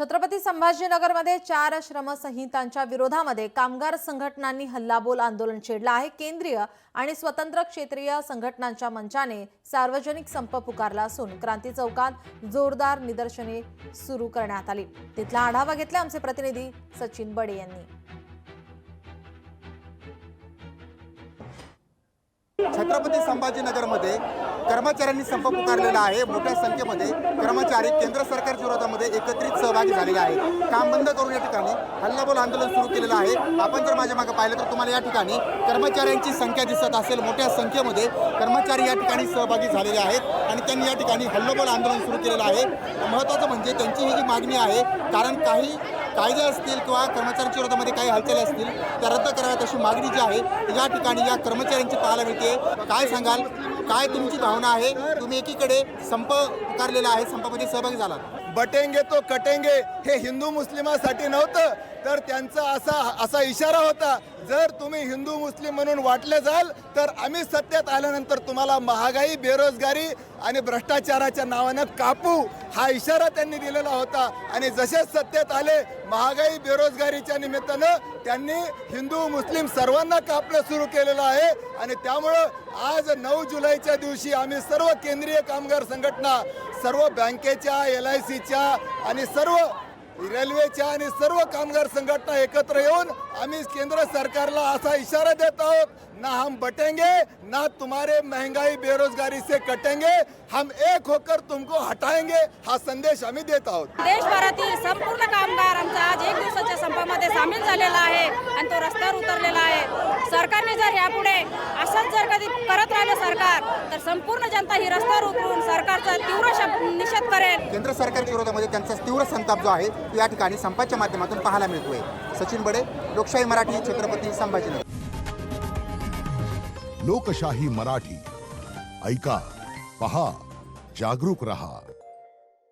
छत्रपती संभाजीनगरमध्ये 4 श्रमसंहितांच्या विरोधामध्ये कामगार संघटनांनी हल्लाबोल आंदोलन छेडलं आहे। केंद्रीय आणि स्वतंत्र क्षेत्रीय संघटनांच्या मंचाने सार्वजनिक संप पुकारला असून क्रांती चौकात जोरदार निदर्शने सुरू करण्यात आली। तिथला आढावा घेतला आमचे प्रतिनिधी सचिन बडे यांनी। छत्रपती संभाजीनगरमध्ये कर्मचाऱ्यांनी संप पुकारलेला आहे। मोठ्या संख्येमध्ये कर्मचारी केंद्र सरकारच्या विरोधामध्ये एकत्रित सहभागी झालेले आहेत। काम बंद करून या ठिकाणी हल्लाबोल आंदोलन सुरू केलेलं आहे। आपण जर माझ्या मागे पाहिलं तर तुम्हाला या ठिकाणी कर्मचाऱ्यांची संख्या दिसत असेल। मोठ्या संख्येमध्ये कर्मचारी या ठिकाणी सहभागी झालेले आहेत आणि त्यांनी या ठिकाणी हल्लाबोल आंदोलन सुरू केलेलं आहे। महत्त्वाचं म्हणजे त्यांची ही जी मागणी आहे, कारण काही कायदे असतील किंवा कर्मचाऱ्यांच्या विरोधामध्ये काही हालचाली असतील त्या रद्द कराव्यात अशी मागणी जी आहे या ठिकाणी या कर्मचाऱ्यांची पाहायला मिळते। काय सांगाल, काय तुमची भावना आहे? तुम्ही एकीकडे संप पुकारलेला आहे, संपामध्ये सहभागी झालात। बटेंगे तो कटेंगे हे हिंदू मुस्लिमांसाठी नव्हतं, तर त्यांचा असा इशारा होता, जर तुम्ही हिंदू मुस्लिम म्हणून वाटले जाल तर आम्ही सत्तेत आल्यानंतर तुम्हाला महागाई, बेरोजगारी आणि भ्रष्टाचाराच्या नावानं कापू, हा इशारा त्यांनी दिलेला होता। आणि जसे सत्तेत आले, महागाई बेरोजगारीच्या निमित्तानं त्यांनी हिंदू मुस्लिम सर्वांना कापणं सुरू केलेलं आहे। आणि त्यामुळं आज 9 जुलैच्या दिवशी आम्ही सर्व केंद्रीय कामगार संघटना, सर्व बँकेच्या, LICच्या आणि सर्व रेल्वेच्या आणि सर्व कामगार संघटना एकत्र येऊन आम्ही केंद्र सरकारला असा इशारा देत आहोत, ना हम बटेंगे ना तुम्हारे महंगाई बेरोजगारी से कटेंगे, हम एक होकर तुमको हटाएंगे, हा संदेश आम्ही देत आहोत। देशभरातील संपूर्ण कामगार आमचा आज 1 दिवसाच्या संपामध्ये सामील झालेला आहे आणि तो रस्त्यावर उतरलेला आहे। सरकारने जर यापुढे असंच जर कधी करत राहिलं सरकार, तर संपूर्ण जनता ही रस्त्यावर उतरून सरकारचा तीव्र निषेध करेल। केंद्र सरकारच्या विरोधामध्ये त्यांचा तीव्र संताप जो आहे तो या ठिकाणी संपाच्या माध्यमातून पाहायला मिळतोय। सचिन बडे, लोकशाही मराठी, छत्रपती संभाजीनगर। लोकशाही मराठी, ऐका, पहा, जागरूक रहा।